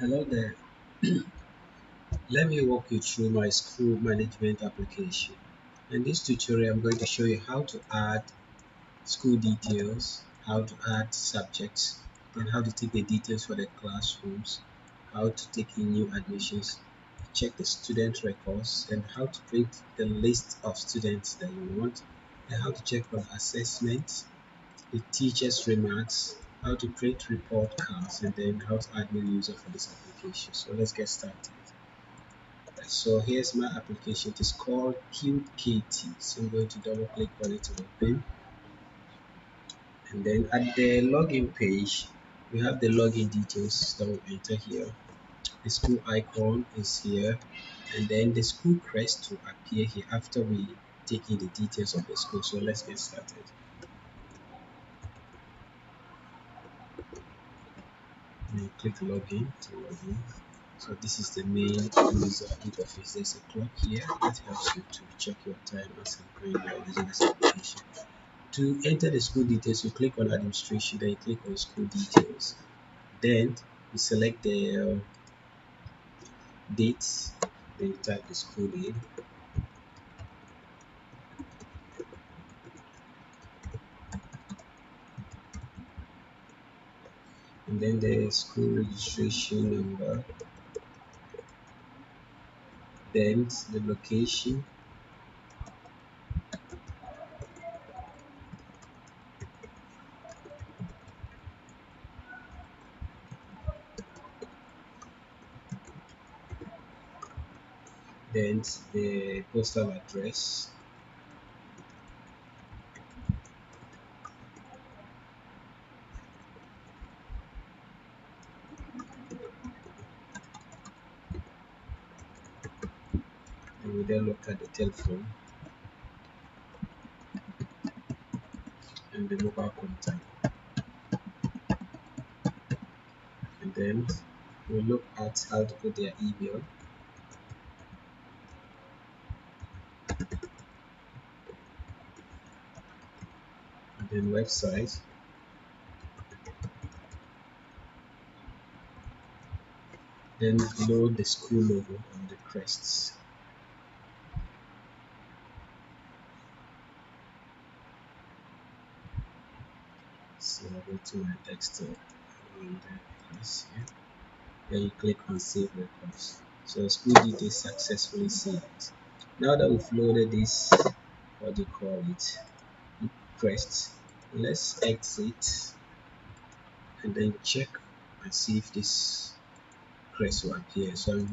Hello there. Let me walk you through my school management application. In this tutorial, I'm going to show you how to add school details, how to add subjects, then how to take the details for the classrooms, how to take in new admissions, check the student records, and how to print the list of students that you want, and how to check for assessments, the teacher's remarks, how to create report cards, and then how to add new user for this application. So let's get started. So here's my application. It is called QKT. So I'm going to double click on it to open. And then at the login page, we have the login details that will enter here. The school icon is here, and then the school crest will appear here after we take in the details of the school. So let's get started. And click login to login. So this is the main user interface. There's a clock here that helps you to check your time as you are using this application. To enter the school details, you click on administration, then you click on school details. Then you select the dates, then you type the school name. And then the school registration number, then the location, then the postal address, and we then look at the telephone and the mobile contact. And then we look at how to put their email, and then website, then below the school logo on the crests. So I go to my desktop and press here. Then you click on save records. So school details successfully saved. Now that we've loaded this, what do you call it, crest, let's exit and then check and see if this crest will appear. So I'm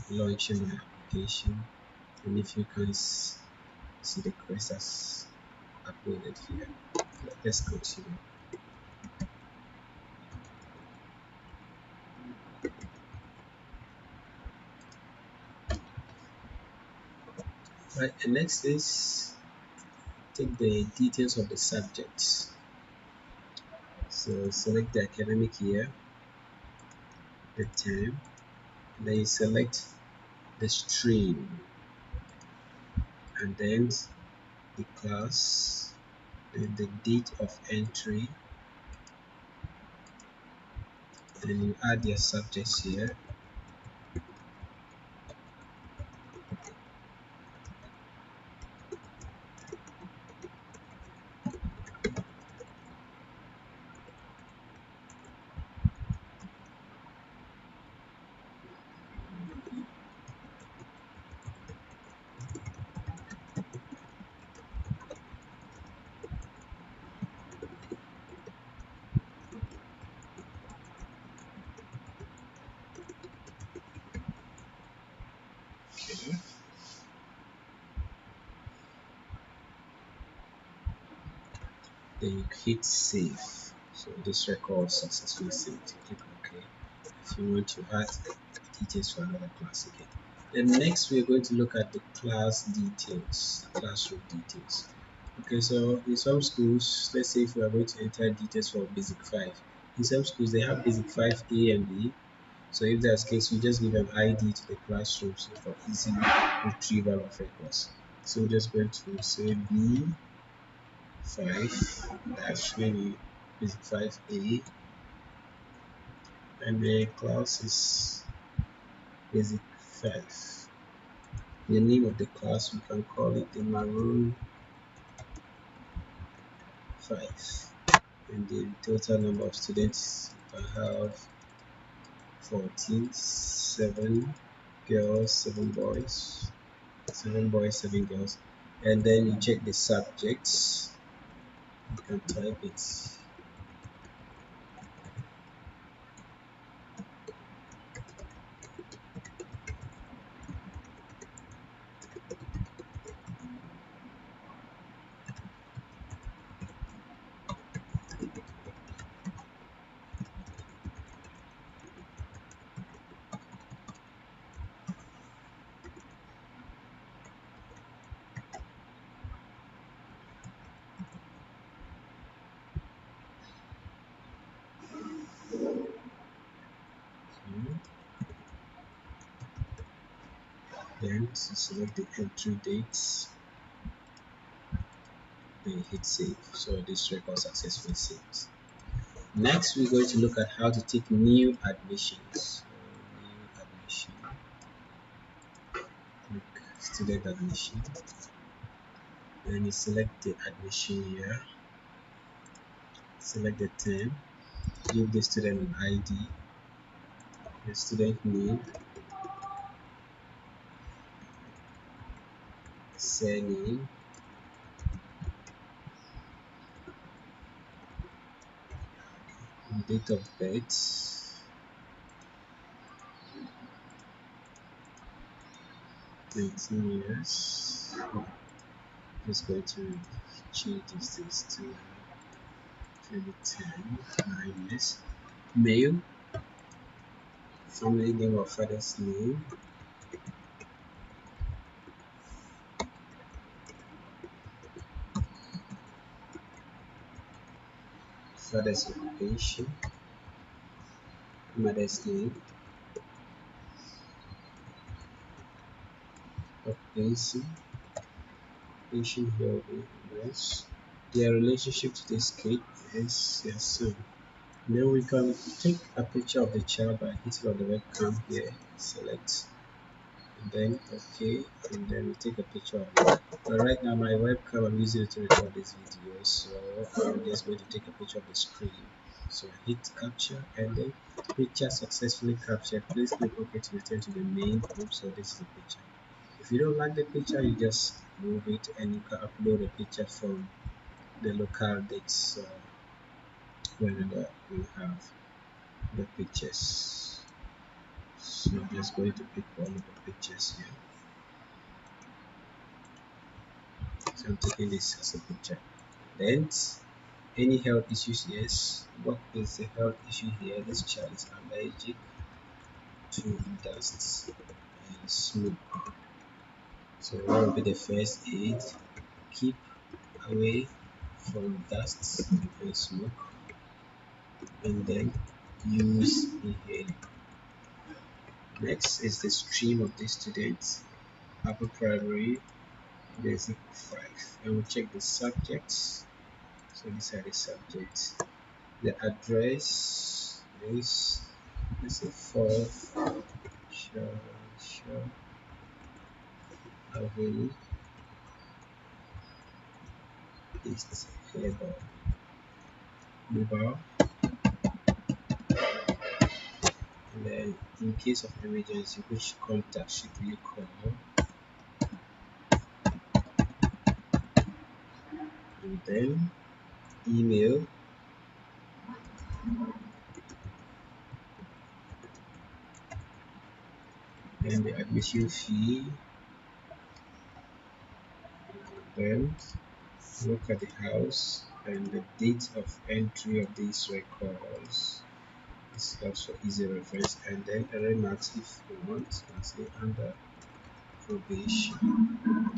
relaunching my application, and if you can see the crest as uploaded here. Let's continue. Right, and next is take the details of the subjects. So select the academic year, the term, and then you select the stream, and then the class, and the date of entry, and you add your subjects here. Okay. Then you hit save. So this record successfully saved. Click OK. If you want to add details for another class again. Then next we're going to look at the class details, classroom details. Okay, so in some schools, let's say if we are going to enter details for basic 5, in some schools they have basic 5A and B. So if that's the case, we just give an ID to the classroom so for easy retrieval of records. So we're just going to say B5, that's really basic 5A, and the class is basic 5. The name of the class, we can call it the maroon 5, and the total number of students you can have 14, 7 girls, 7 boys, 7 boys, 7 girls, and then you check the subjects. You can type it. Then to select the entry dates, then hit save. So this record successfully saved. Next, we're going to look at how to take new admissions. So, new admission, click student admission, then you select the admission year, select the term, give the student an ID, the student name, surname, date of birth, 19 years. Just going to change this to 2010, 9 years. Male, family name or father's name, father's occupation, mother's name, occupation, patient here yes. Their relationship to this kid is their son. Then we can take a picture of the child by hitting on the webcam here, select, and then OK, and then we take a picture of it. But right now my webcam, I'm using it to record this video, so I'm just going to take a picture of the screen. So I hit capture, and then picture successfully captured. Please click OK to return to the main group. So this is the picture. If you don't like the picture, you just move it, and you can upload a picture from the local dates whenever we have the pictures. So I'm just going to pick one of the pictures here. So I'm taking this as a picture. Then any health issues, yes. What is the health issue here? This child is allergic to dust and smoke. So what will be the first aid? Keep away from dust and smoke, and then use inhaler. Next is the stream of the students, upper primary, basic 5, and we'll check the subjects. So these are the subjects. The address is, let's say, 4th Avenue, East Heber, Mobile. And then in case of emergency, which contact should we call? And then email, and the admission fee, then look at the house and the date of entry of these records. This helps for easy reference, and then a remarks if you want, can say under probation.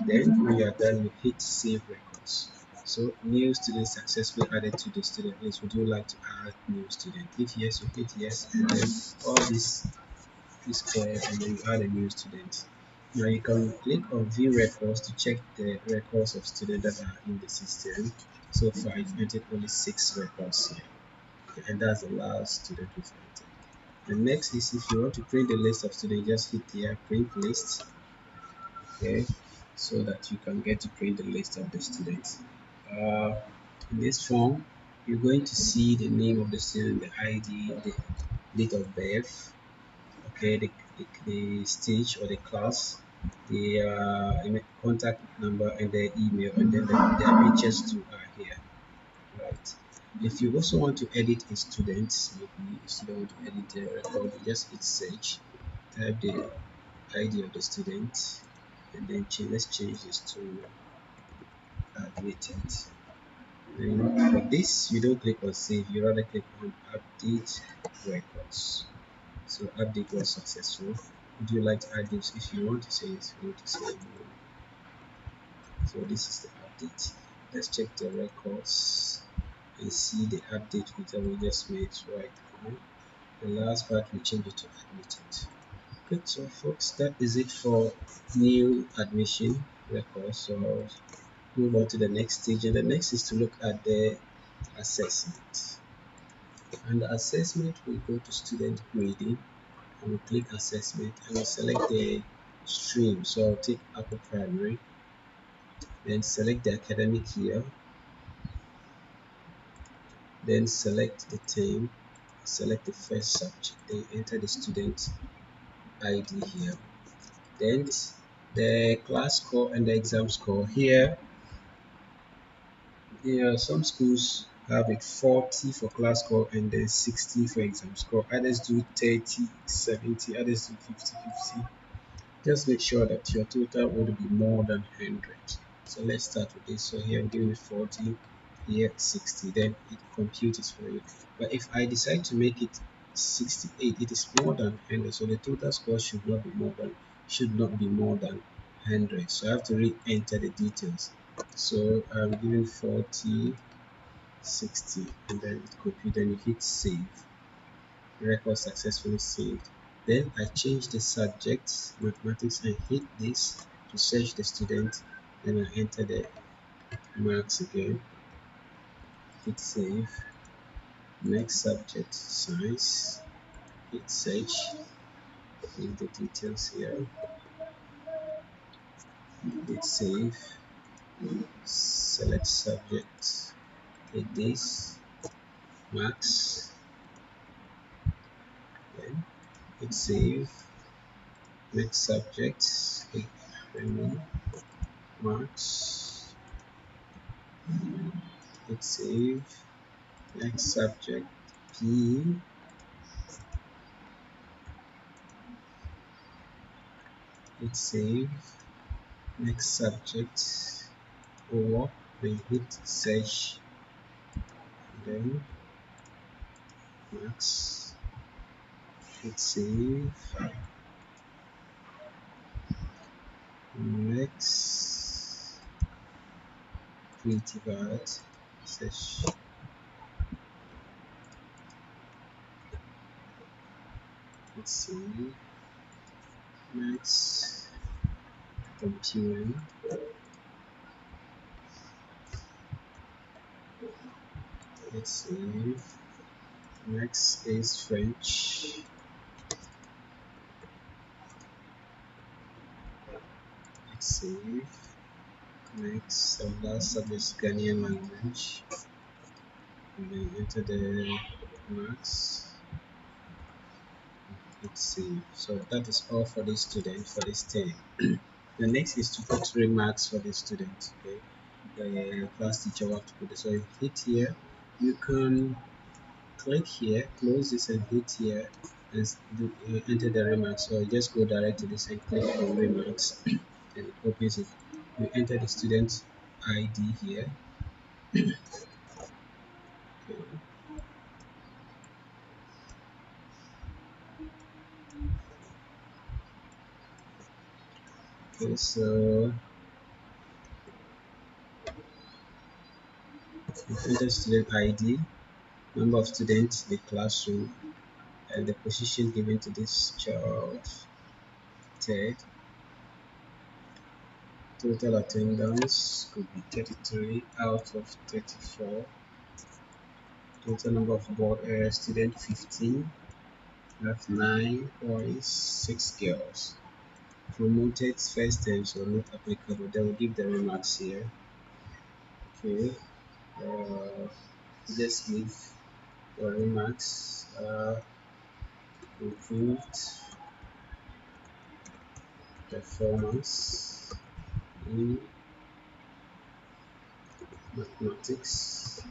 Then when you are done, you hit save records. So new student successfully added to the student list. Would you like to add new student? If yes, you hit yes, and then all this is clear, and then you add a new student. Now you can click on view records to check the records of students that are in the system. So far I've entered only 6 records here, and that's the last student we've entered. The next is if you want to print the list of students, just hit here print list, okay, so that you can get to print the list of the students. In this form, you're going to see the name of the student, the ID, the date of birth, okay, the stage or the class, the contact number and the email, and then the pictures too are here, right? If you also want to edit a student, maybe you still want to edit the record, you just hit search, type the ID of the student, and then let's change this to admitted. Then for this, you don't click on save, you rather click on update records. So update was successful. Would you like to add this? If you want to say yes, you want to say no. So this is the update. Let's check the records and see the update that we just made right now. The last part we change it to admitted. Good, so folks, that is it for new admission records. So I'll move on to the next stage, and the next is to look at the assessment. And the assessment, we go to student grading, and we click assessment, and we select the stream. So I'll take upper primary, then select the academic year, then select the term, select the first subject, then enter the student ID here. Then the class score and the exam score here. Yeah, some schools have it 40 for class score and then 60 for exam score. Others do 30, 70, others do 50, 50. Just make sure that your total would be more than 100. So let's start with this. So here I'm giving it 40, here 60, then it computes for you. But if I decide to make it 68, it is more than 100. So the total score should not be more than 100. So I have to re-enter the details. So I'm giving 40, 60, and then it computes. Then you hit save. Record successfully saved. Then I change the subject, mathematics, and hit this to search the student. Then I enter the marks again, hit save. Next subject, science, hit search, leave the details here, hit save, select subject, hit this, marks, then hit save. Next subject, hit remove, marks, hit save. Next subject P, hit save. Next subject O, then hit search, then max, hit save. Next creative art, search, hit save. Next computing, hit save. Next is French, hit save. Next and last subject is Ghanaian language, and then enter the marks, hit save. So that is all for this student for this term. The next is to put remarks for the student. Okay, the class teacher will have to put it. So you hit here, you can click here, close this and hit here and enter the remarks. So you just go direct to this and click on remarks and it opens it. You enter the student ID here. Okay. Okay, so you enter student ID, number of students, the classroom, and the position given to this child, third. Total attendance could be 33 out of 34. Total number of board student 15. That's 9.6 girls. Promoted first term, so not applicable. They will give the remarks here. Okay. Uh, just give the remarks. Improved performance in mathematics.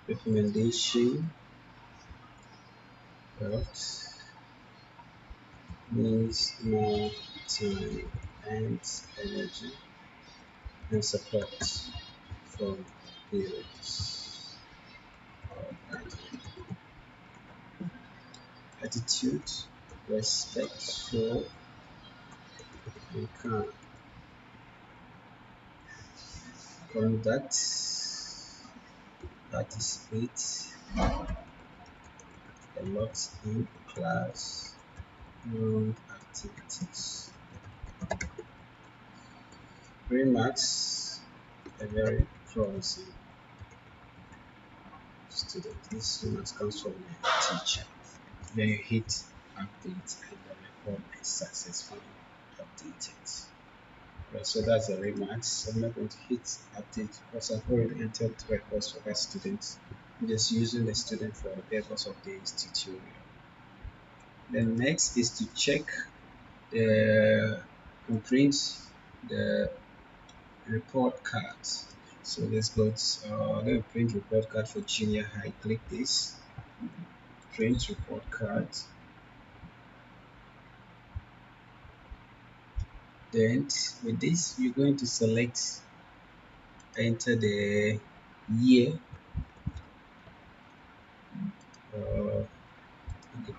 Recommendation worked needs more time and energy and support from parents. Attitude, respectful and calm. Conduct, participate a lot in class, room activities. Remarks, a very promising student. This remarks comes from a teacher. Then you hit update and the report is successfully updated. Right, so that's the remarks. I'm not going to hit update because I've already entered records for that student. I'm just using the student for the purpose of this tutorial. Then next is to check the print the report cards. So let's go to the print report card for junior high. Click this print report card. Then with this, you're going to select, enter the year.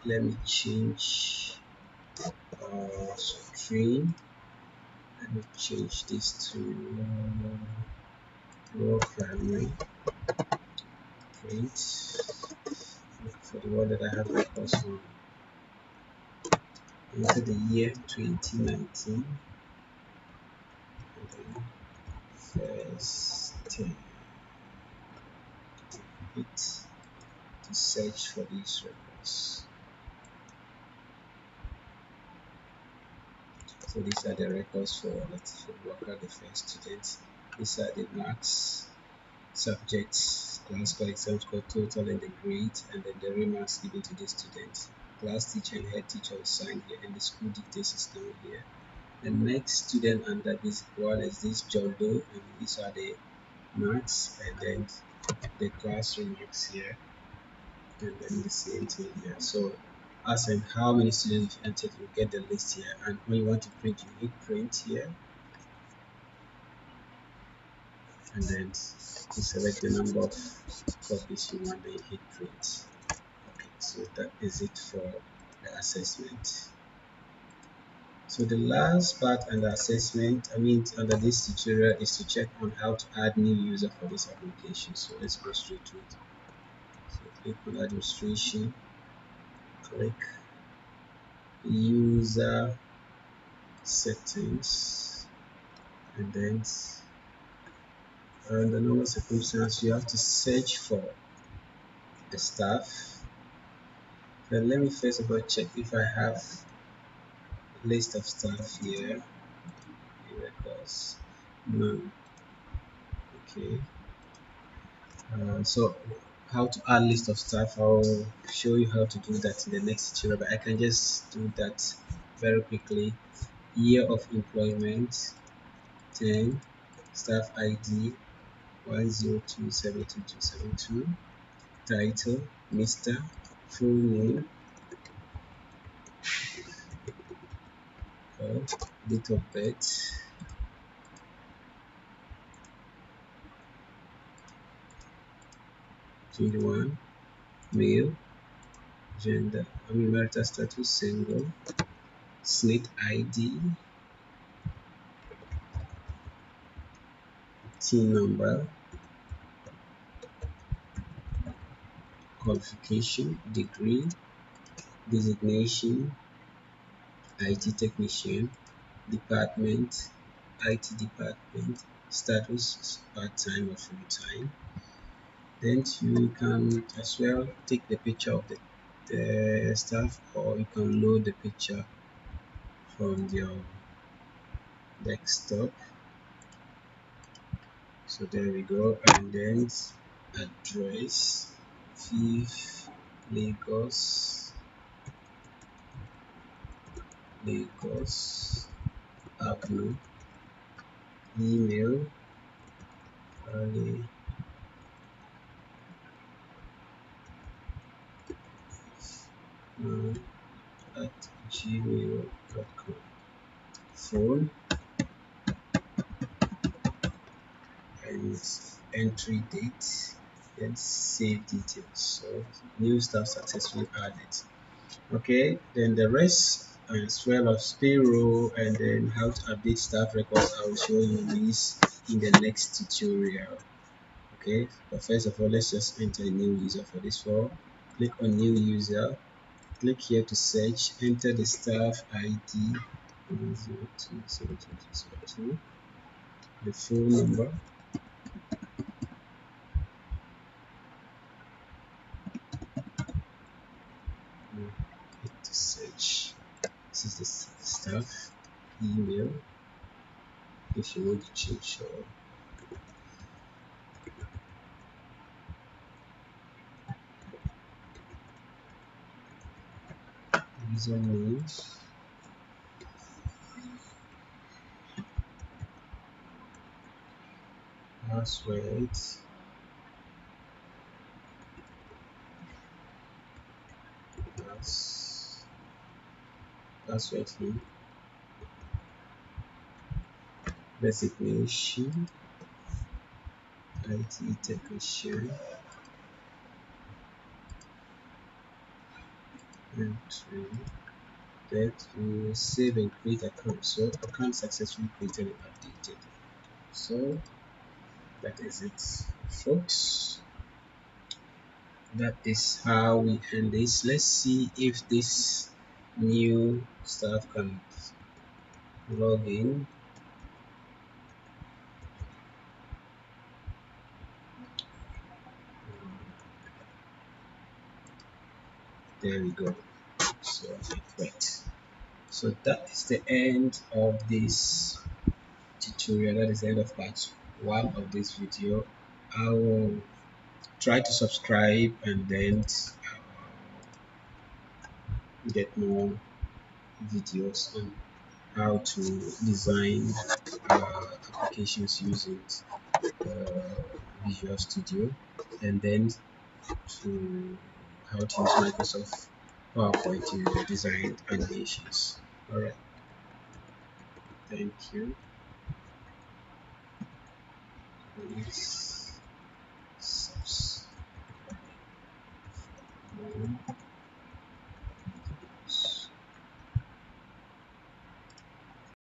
Let me change stream. Let me change this to lower primary. Print for the one that I have records on. Enter the year 2019 and then first 10. Hit to search for these records. So these are the records for Latif Walker, the first student. These are the marks, subjects, class score, exam score, total, and the grade, and then the remarks given to the student. Class teacher and head teacher will sign here, and the school details is down here. The next student under this one is this John Doe, and these are the marks, and then the class remarks here, and then the same thing here. So as and how many students you entered, you get the list here, and when you want to print, you hit print here, and then you select the number of copies you want, then you hit print. Okay, so that is it for the assessment. So the last part under assessment, under this tutorial, is to check on how to add new user for this application. So let's go straight to it. So click on administration, click user settings, and then under normal circumstance you have to search for the staff. Then let me first of all check if I have a list of staff here. Records, none. Okay. So how to add list of staff, I'll show you how to do that in the next tutorial, but I can just do that very quickly. Year of employment 10, staff ID 102722272, title Mr., full name, date of birth, #21, male, gender, marital status single, SNIT ID, TIN number, qualification, degree, designation, IT technician, department, IT department, status part-time or full-time, Then you can as well take the picture of the stuff, or you can load the picture from your desktop. So there we go. And then address 5 Lagos, Avenue, email Ali at gmail.com. Phone and entry date, then save details. So new stuff successfully added. Okay, then the rest as well as payroll and then how to update staff records, I will show you this in the next tutorial. Okay, but first of all, let's just enter a new user for this one. Click on new user, click here to search, enter the staff ID 1020202, the phone number, click to search. This is the staff email. If you want to change your username, password, password name, designation, IT technician, entry. That will save and create account. So account successfully created and updated. So that is it, folks. That is how we end this. Let's see if this new stuff can log in. There we go. So it went. So that is the end of this tutorial. That is the end of part 1 of this video. I will try to subscribe and then get more videos on how to design applications using Visual Studio, and then to how to use Microsoft PowerPoint to design animations. Alright, thank you. Peace.